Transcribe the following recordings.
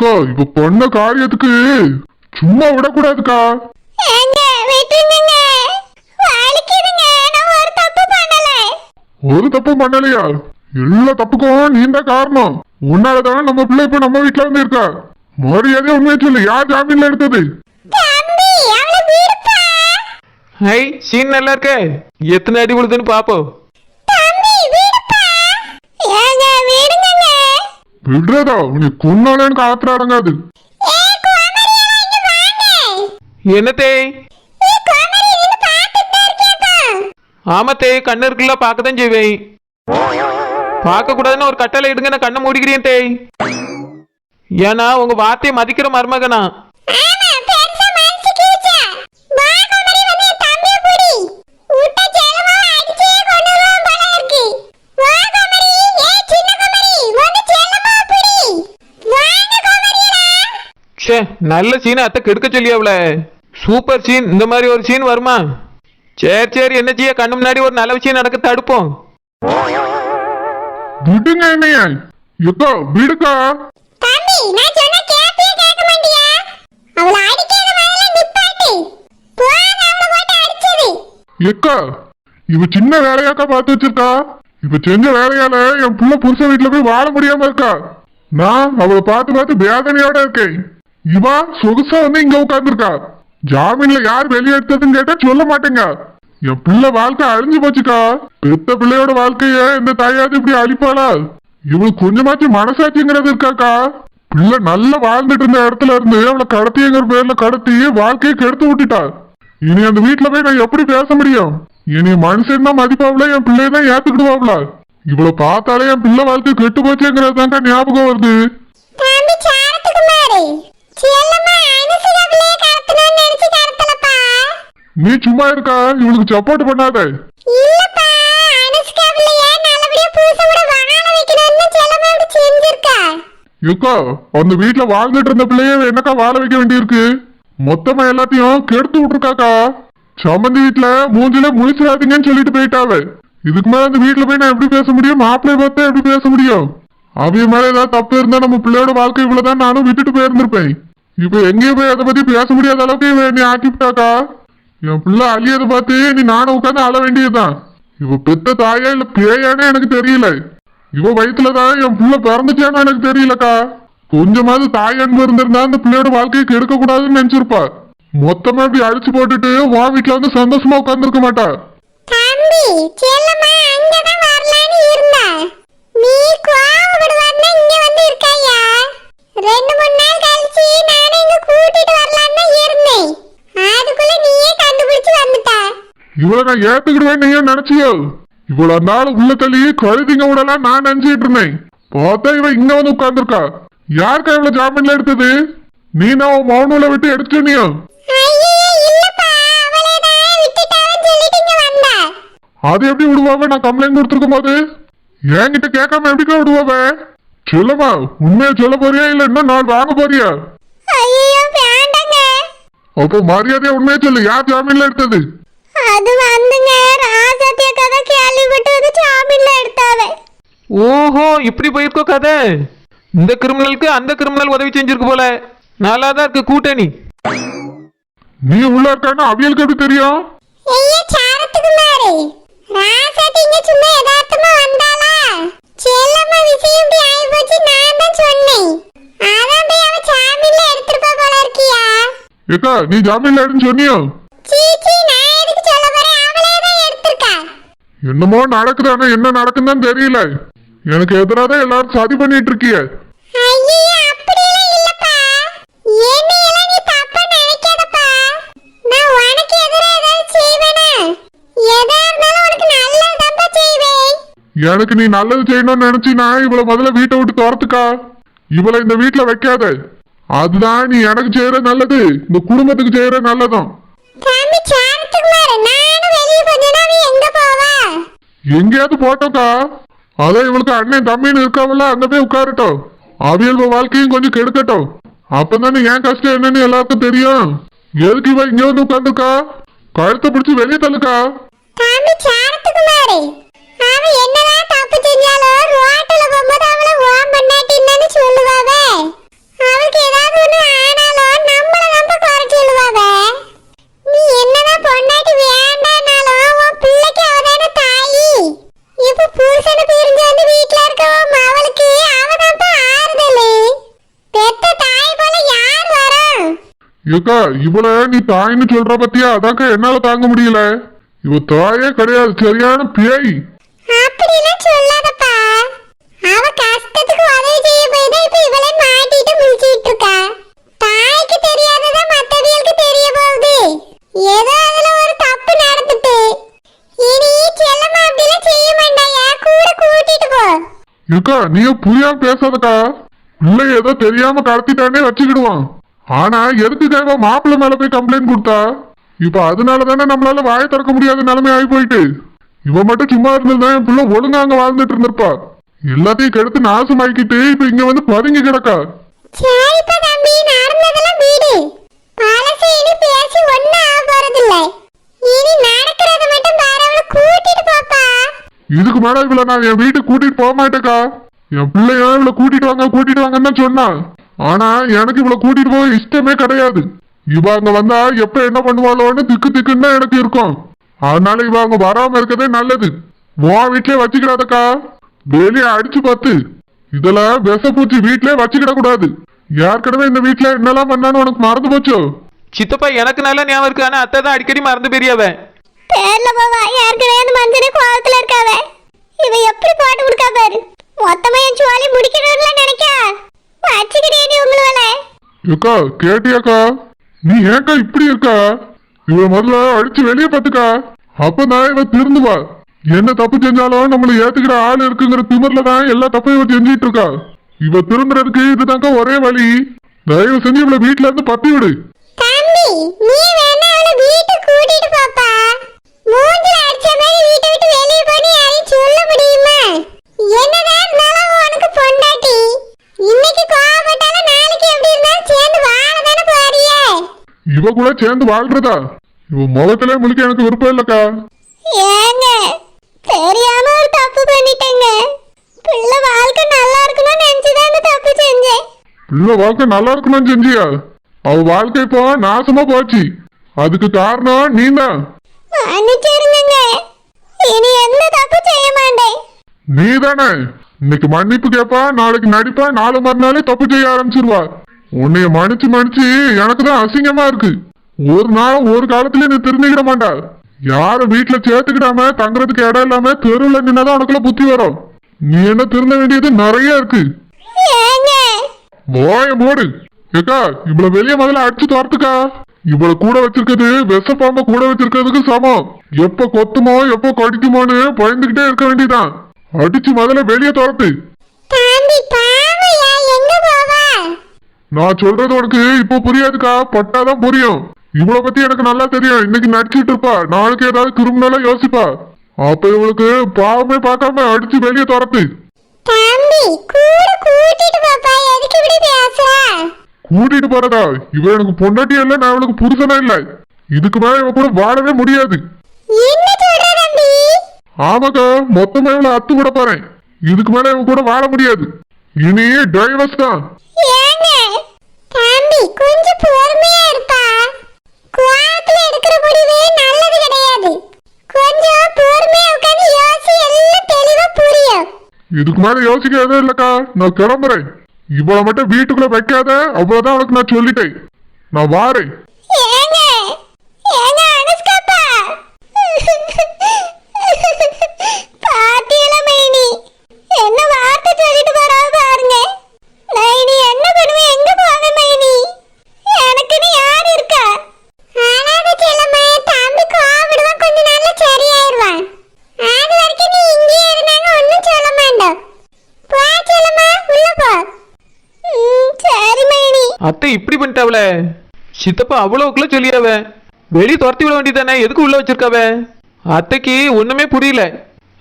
அக்கா இப்ப பண்ண காரியத்துக்கு சும்மா விடக்கூடாதுக்கா. ஒரு தப்பும் பண்ணலையா? எல்லா தப்புக்கும் நீ தான் காரணம். உன்னாலதான் நம்ம பிள்ளை இப்ப நம்ம வீட்டுல வந்து இருக்கா. மரியாதையா உண்மையை சொல்லு, யார் ஜாமீன்ல எடுத்தது? ஹை சீன் நல்லா இருக்க. எத்தனை அடி விழுதுன்னு பாப்போம். விடுறதா உனக்கு கொன்னாலே எனக்கு ஆத்திரம் அடங்காது. என்னத்தே? ஆமாத்தே, கண்ணு இருக்குல்ல, பார்க்கதான் செய்வேன். பார்க்க கூடாதுன்னு ஒரு கட்டளை எடுங்க, நான் கண்ணை மூடிக்கிறேன் தே. ஏன்னா உங்க வார்த்தையை மதிக்கிற மருமகனா. நல்ல சீனை அத்தை கெடுக்க சொல்லியாவல. Super scene. இந்த மாதிரி ஒரு சீன் வருமா? சரி சரி, என்ன செய்ய, கண்ணு முன்னாடி ஒரு நல்ல விஷயம் நடக்க தடுப்போம். விடுங்க என்னையா எக்கா, விடுக்கா. எக்கா இவ சின்ன வேலையாக்கா பார்த்து வச்சிருக்கா. இப்ப செஞ்ச வேலையால என் புள்ள புருஷ வீட்டுல போய் வாழ முடியாம இருக்கா. நான் அவளை பார்த்து பார்த்து வேதனையோட இருக்கேன். இவா சொகுசா வந்து இங்க உட்கார்ந்துருக்கா. ஜாமீன்ல யார் வெளியெடுத்ததுன்னு கேட்டா சொல்ல மாட்டேங்க. என் பிள்ளை வாழ்க்கை அழிஞ்சு போச்சுக்கா. பெத்த பிள்ளையோட வாழ்க்கைய இந்த தாயாவது இப்படி அழிப்பாளா? இவளுக்கு கொஞ்சமாச்சும் மனசாட்சிங்கிறது இருக்காக்கா. பிள்ளை நல்லா வாழ்ந்துட்டு இருந்த இடத்துல இருந்து அவளை கடத்திங்கிற பேர்ல கடத்தி வாழ்க்கையை கெடுத்து விட்டுட்டா. இனி அந்த வீட்டுல போய் நான் எப்படி பேச முடியும்? இனி மனுஷன் தான் மதிப்பாவல, என் பிள்ளையதான் ஏத்துக்கிடுவாங்களா? இவளை பார்த்தாலே என் பிள்ளை வாழ்க்கை கெட்டு போச்சுங்கிறது தான்க்கா ஞாபகம் வருது. நீ சும்மா இருக்கா, இவளுக்கு சப்போர்ட் பண்ணாத. ஏக்கா அந்த வீட்டுல வாழ்ந்துட்டு இருந்த பிள்ளைய என்னக்கா வாழ வைக்க வேண்டியிருக்கு? மொத்தமா எல்லாத்தையும் கெடுத்து விட்டுருக்காக்கா. சம்பந்தி வீட்டுல மூஞ்சில முழிச்சிடாதீங்கன்னு சொல்லிட்டு போயிட்டாவ. இதுக்கு மேல அந்த வீட்டுல போய் நான் எப்படி பேச முடியும்? மாப்பிள்ளைய பார்த்தா எப்படி பேச முடியும்? அவைய மேல ஏதாவது தப்பு இருந்தா நம்ம பிள்ளையோட வாழ்க்கை இவ்வளவுதான் நானும் விட்டுட்டு போயிருந்திருப்பேன். இப்ப எங்கேயும் போய் அதை பத்தி பேச முடியாத அளவுக்கு நீ ஆக்கிவிட்டாக்கா. என் பிள்ளை அழியதை பார்த்து நீ நானும் உட்காந்து அழ வேண்டியதுதான். இவ பெத்த தாயா இல்ல பேயானே எனக்கு தெரியல. இவ வயிற்றுலதான் என் பிள்ளை பிறந்துச்சான்னு எனக்கு தெரியலக்கா. கொஞ்சமாவது தாய் அன்பு இருந்திருந்தா அந்த பிள்ளையோட வாழ்க்கையை கெடுக்க கூடாதுன்னு நினைச்சிருப்பா. மொத்தமா இப்படி அழிச்சு போட்டுட்டு வா வீட்டுல வந்து சந்தோஷமா உட்கார்ந்துருக்க மாட்டா. இவ்வளவு நான் ஏத்துக்கிடுவேன் நீங்க நினைச்சியோ? இவ்வளவு நாள் உள்ள தள்ளி கழுதிங்க விடலாம் நான் நினைச்சிட்டு இருந்தேன். பார்த்தா இவ இங்க வந்து உட்கார்ந்துருக்கா. யாருக்கா இவ்வளவு ஜாமீன்ல எடுத்தது? நீ நான் மௌனூல விட்டு எடுத்துனியோ? அது எப்படி விடுவாவ? நான் கம்ப்ளைண்ட் கொடுத்துருக்கும் போது என்கிட்ட கேட்காம எப்படிக்கா விடுவாவ? சொல்லுமா, உண்மையா சொல்ல போறியா இல்ல இன்னும் நாள் வாங்க போறியா? அப்போ மரியாதையா உண்மையா சொல்லு, யார் ஜாமீன்ல எடுத்தது? ஓஹோ, இப்படி போயிருக்கோ கதை. இந்த கிரிமினலுக்கு அந்த கிரிமினல் உதவி செஞ்சிருக்கு போல. நல்லாதான் இருக்கு கூட்டணி. நீ உள்ள இருக்கான்னு அவியலுக்கு எப்படி தெரியும்? ஏக்கா நீ ஜாமீன்ல எடுன்னு சொன்னியோ? என்னமோ நடக்குதானே, என்ன நடக்குதுன்னு தெரியல. எனக்கு எதிராதான் எல்லாரும் சதி பண்ணிட்டு இருக்கிய. எனக்கு நீ நல்லது செய்யணும்னு நினைச்சினா இவளை முதல்ல வீட்டை விட்டு துரத்துக்கா. இவளை இந்த வீட்டுல வைக்காத. அதுதான் நீ எனக்கு செய்யற நல்லது, இந்த குடும்பத்துக்கு செய்யற நல்லதும். எங்கேயாவது போட்டோக்கா. அதான் இவளுக்கு அண்ணன் தம்பின்னு இருக்காவல்ல, அங்க போய் உட்காரட்டும். அவியல்ப வாழ்க்கையும் கொஞ்சம் கெடுக்கட்டும். அப்பதானே என் கஷ்டம் என்னன்னு எல்லாருக்கும் தெரியும். எதுக்கு இவ இங்க வந்து உட்காந்துருக்கா? கழுத்தை பிடிச்சி வெளியே தள்ளுக்கா. என்னதான் தப்பு செஞ்சாலும் ரோட்ல போகும்போது அவளை ஓம் பண்ணாட்டின்னு சொல்லுவாவே. அவளுக்கு ஏக்கா இவள நீ தாயின்னு சொல்ற பத்தியா அதாக்கா என்னால தாங்க முடியல. இவ தாயே கிடையாது, சரியான பேய். அப்படிலாம் சொல்லாதப்பா. அவ கஷ்டத்துக்கு உதவி செய்ய போய் தான் இப்ப இவளே மாட்டிட்டு முழிச்சிட்டு இருக்கா. தாய்க்கு தெரியாததா மத்தவங்களுக்கு தெரிய போகுது. ஏதோ அதுல ஒரு தப்பு நடந்துட்டு இனி செல்லம்மா அப்படிலாம் செய்ய மாட்டாயா, கூட கூட்டிட்டு போ. ஏக்கா நீ புரியாம பேசாதக்கா. பிள்ளை ஏதோ தெரியாம கடத்திட்டானே வச்சுக்கிடுவான். ஆனா எதுக்கு தேவை மாப்பிள்ளை மேல போய் கம்ப்ளைண்ட் கொடுத்தா? இப்ப அதனால தானே நம்மளால வாயை திறக்க முடியாத நிலைமை ஆகி போயிட்டு. இவ மட்டும் சும்மா இருந்ததுதான் என் பிள்ளை ஒழுங்கா அங்க வாழ்ந்துட்டு இருந்திருப்பா. எல்லாத்தையும் கெடுத்து நாசமாக்கிட்டு இப்ப இங்க வந்து பதுங்கி கிடக்கா. சரிப்பா தம்பி, நடந்ததெல்லாம் வீடு. பழசை இனி பேசி ஒண்ணும் ஆக போறதில்லை. இனி நடக்கிறத மட்டும் பாரு, அவளை கூட்டிட்டு போப்பா. இதுக்கு மேல இவளை நான் என் வீட்டுக்கு கூட்டிட்டு போக மாட்டேக்கா. என் பிள்ளைய இவளை கூட்டிட்டு வாங்கன்னு தான் சொன்னான். ஆனா எனக்கு இவளை கூட்டிட்டு போக இஷ்டமே கிடையாது. இவ அங்க வந்தா எப்ப என்ன பண்ணுவாளோன்னு திக்கு திக்குன்னு தான் எனக்கு இருக்கும். அதனால இவ அங்க வராம இருக்கதே நல்லது. உன் வீட்லயே வச்சுக்கிடாதக்கா, வெளியே அடிச்சு பார்த்து. இதெல்லாம் விஷப்பூச்சி வீட்லயே வச்சுக்கிட கூடாது. ஏற்கனவே இந்த வீட்ல என்னெல்லாம் பண்ணான்னு உனக்கு மறந்து போச்சோ? சித்தப்பா எனக்கு நல்ல ஞாபகம் இருக்கு, ஆனா அத்தை தான் அடிக்கடி மறந்து பெரியவ. பேர்ல போவா, ஏற்கனவே அந்த மஞ்சனே கோவத்துல இருக்காவ. இவ எப்படி போட்டு கொடுக்கா பாரு. மொத்தமா என் சுவாலி முடிக்கணும்ல நினைக்கா. வச்சுக்கிட்டே உங்களோட. ஏக்கா கேட்டியாக்கா? நீ ஏக்கா இப்படி இருக்கா? இவ முதல்ல அடிச்சு வெளியே பார்த்துக்கா. அப்பதான் இவ திருந்துவா. என்ன தப்பு செஞ்சாலும் நம்மள ஏத்துக்கிற ஆள் இருக்குங்கிற திமிர்ல தான் எல்லா தப்பையும் இவ செஞ்சிட்டு இருக்கா. இவ திருந்துறதுக்கு இதுதாக்கா ஒரே வழி. தயவு செஞ்சு இவளை வீட்டுல இருந்து பத்தி விடு. தம்பி, நீ வேணா அவளை வீட்டுக்கு கூட்டிட்டு போப்பா. மூஞ்சில அடிச்ச மாதிரி வீட்டை விட்டு வெளியே போய் யாரையும் சொல்ல முடியுமா? என்னதான் இருந்தாலும் உனக்கு பொண்டாட்டி. இன்னைக்கு கோவப்பட்டாலும் நாளைக்கு எப்படி இருந்தாலும் சேர்ந்து வாழ தானே போறியே. இவ கூட சேர்ந்து வாழ்றதா? இவ முகத்திலே முழிக்க எனக்கு விருப்பம் இல்லக்கா. ஏங்க, தெரியாம ஒரு தப்பு பண்ணிட்டேங்க. பிள்ளை வாழ்க்கை நல்லா இருக்கணும்னு நினைச்சுதான் இந்த தப்பு செஞ்சேன். பிள்ளை வாழ்க்கை நல்லா இருக்கணும்னு செஞ்சியா? அவ வாழ்க்கை இப்போ நாசமா போச்சு. அதுக்கு காரணம் நீதான். மன்னிச்சிருங்க, இனி எந்த தப்பு செய்ய மாட்டேன். நீ தானே இன்னைக்கு மன்னிப்பு கேப்பா, நாளைக்கு நடிப்பா, நாலு மறுநாளே தப்பு செய்ய ஆரம்பிச்சிருவா. உன்னைய மன்னிச்சு எனக்கு தான் அசிங்கமா இருக்கு. ஒரு நாள் ஒரு காலத்துல நீ திருந்திக்கிட மாட்டா. யாரும் வீட்டுல சேர்த்துக்கிடாம தங்குறதுக்கு இடம் இல்லாம தெருவில் நின்னாதான் உனக்குள்ள புத்தி வரும். நீ என்ன திருந்த வேண்டியது நிறைய இருக்கு. ஏங்க, போய மூடு. ஏக்கா இவ்வளவு வெளியே முதல்ல அடிச்சு துரத்துக்கா. இவ்வளவு கூட வச்சிருக்கிறது விஷப்பாம்ப கூட வச்சிருக்கிறதுக்கு சமம். எப்ப கொத்துமோ எப்ப கடிக்குமோன்னு பயந்துகிட்டே இருக்க வேண்டியதான். அடிச்சு முதல்ல வெளியே துரத்து. தம்பி பாவையா, எங்க போவா? நான் சொல்றது உனக்கு இப்போ புரியாதுக்கா, பட்டாதான் புரியும். இவ்வளவு பத்தி எனக்கு நல்லா தெரியும். இன்னைக்கு நடிச்சிட்டு இருப்பா, நாளைக்கு ஏதாவது கிரிமினலா யோசிப்பா. அப்ப இவளுக்கு பாவமே பார்க்காம அடிச்சு வெளியே துரத்து. தம்பி கூட கூட்டிட்டு போப்பா. எதுக்கு இப்படி பேசுற? கூட்டிட்டு போறதா? இவ எனக்கு பொண்டாட்டி இல்ல, நான் இவளுக்கு புருஷனா இல்ல. இதுக்கு மேல இவ கூட வாழவே முடியாது. என்ன சொல்ற தம்பி? ஆமாக்கா, மொத்தமா இவளை அத்து விட போறேன். இதுக்கு மேல இவ கூட வாழ முடியாது. இனி டைவர்ஸ் தான். ஏங்க தம்பி, கொஞ்சம் பொறுமையா இருப்பா. கோவத்துல எடுக்கிற முடிவே நல்லது கிடையாது. கொஞ்சம் பொறுமையா உட்கார்ந்து யோசி, எல்லாம் தெளிவா புரியும். இதுக்கு மேல யோசிக்கிறதே இல்லக்கா, நான் கிளம்புறேன். இவ்வளவு மட்டும் வீட்டுக்குள்ள வைக்காத, அவ்வளவுதான் உனக்கு நான் சொல்லிட்டேன். நான் வாரேன். ஏங்க ஏங்க அனுஷ்காப்பா, பாத்தியல மைனி என்ன வார்த்தை சொல்லிட்டு வரா பாருங்க. நான் இனி என்ன பண்ணுவேன், எங்க போவேன் மைனி? எனக்குன்னு யார் இருக்கா? அனாத செல்லம்மா, தம்பி கோவிடுவான், கொஞ்ச நாள்ல சரியாயிருவான். அது வரைக்கும் நீ இங்கே இருந்தாங்க ஒன்னும் சொல்ல மாட்டோம். போ செல்லம்மா, உள்ள போ. சரி மைனி. அத்தை இப்படி பண்ணிட்டாவல. சித்தப்பா அவ்வளவுக்குள்ள சொல்லியாவ. வெளியே துரத்தி விட வேண்டியதானே, எதுக்கு உள்ள வச்சிருக்காவ? அத்தைக்கு ஒண்ணுமே புரியல.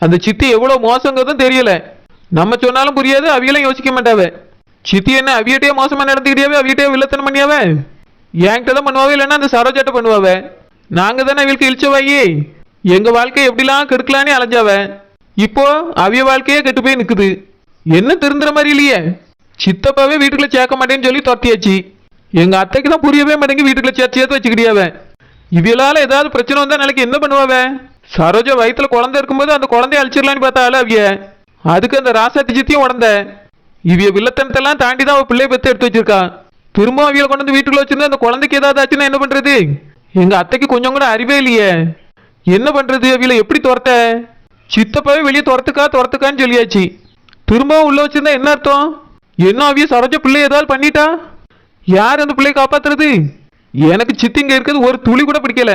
அந்த சித்தி எவ்வளவு மோசங்கிறதும் தெரியல. நம்ம சொன்னாலும் புரியாது, அவியெல்லாம் யோசிக்க மாட்டாவ. சித்தி என்ன அவியட்டையே மோசமா நடந்துக்கிட்டியாவே, அவியட்டையே வில்லத்தனம் பண்ணியாவ? என்கிட்ட தான் பண்ணுவாவே, இல்லைன்னா அந்த சரோஜாட்ட பண்ணுவாவ. நாங்க தானே அவியலுக்கு இழிச்சவாயி. எங்க வாழ்க்கையை எப்படிலாம் கெடுக்கலான்னு அலைஞ்சாவ. இப்போ அவிய வாழ்க்கையே கெட்டு போய் நிக்குது. என்ன திருந்துற மாதிரி இல்லையே. சித்தப்பாவே வீட்டுக்குள்ள சேர்க்க மாட்டேன்னு சொல்லி துரத்தியாச்சு. எங்க அத்தைக்கு தான் புரியவே மாட்டேங்க, வீட்டுக்குள்ள சேர்த்து வச்சுக்கிட்டியாவ. இவளால ஏதாவது பிரச்சனை வந்தா நாளைக்கு என்ன பண்ணுவாவ? சரோஜா வயிற்றுல குழந்தை இருக்கும்போது அந்த குழந்தைய அழிச்சிடலான்னு பார்த்தால அவிய. அதுக்கு அந்த ராசாத்தி சித்தியும் உடந்த. இவிய வில்லத்தனத்தெல்லாம் தாண்டி தான் அவ பிள்ளைய பெற்று எடுத்து வச்சிருக்கா. திரும்ப அவியலை கொண்டு வந்து வீட்டுக்குள்ள வச்சிருந்தா அந்த குழந்தைக்கு ஏதாவது ஆச்சுன்னா என்ன பண்றது? எங்க அத்தைக்கு கொஞ்சம் கூட அறிவே இல்லையே. என்ன பண்றது? அவியலை எப்படி துரத்த? சித்தப்பாவே வெளியே துரத்துக்கான்னு சொல்லியாச்சு. திரும்பவும் உள்ள வச்சிருந்தா என்ன அர்த்தம்? என்ன அவிய சரோஜ பிள்ளை ஏதாவது பண்ணிட்டா? யார் அந்த பிள்ளையை காப்பாத்துறது? எனக்கு சித்திங்க இருக்கிறது ஒரு துளி கூட பிடிக்கல.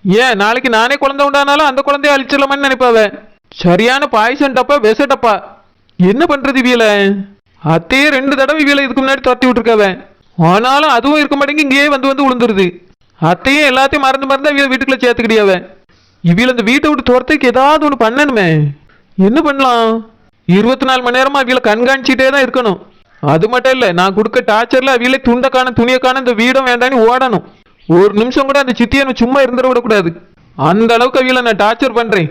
ஏன் நாளைக்கு நானே குழந்தை உண்டானாலும் அந்த குழந்தைய அழிச்சிடலாமான்னு நினைப்பாவ. சரியான பாய்சன் டப்பா, விஷ டப்பா. என்ன பண்றது இவியல? அத்தையே 2 தடவை இவியலை இதுக்கு முன்னாடி துரத்தி விட்டுருக்காவ. ஆனாலும் அதுவும் இருக்க மாட்டேங்க, இங்கேயே வந்து விழுந்துருது. அத்தையும் எல்லாத்தையும் மறந்து அவியலை வீட்டுக்குள்ள சேர்த்துக்கிட்டியாவ. இவியல இந்த வீட்டை விட்டு துரத்துக்கு ஏதாவது ஒன்று பண்ணணுமே. என்ன பண்ணலாம்? 24 மணி நேரமா அவியலை கண்காணிச்சிட்டே தான் இருக்கணும். அது மட்டும் இல்ல, நான் கொடுக்க டார்ச்சர்ல அவியலை துணியை இந்த வீடும் வேண்டான்னு ஓடணும். ஒரு நிமிஷம் கூட அந்த சித்தியை சும்மா இருந்துட விடக்கூடாது. அந்த அளவுக்கு அவியலை நான் டார்ச்சர் பண்றேன்.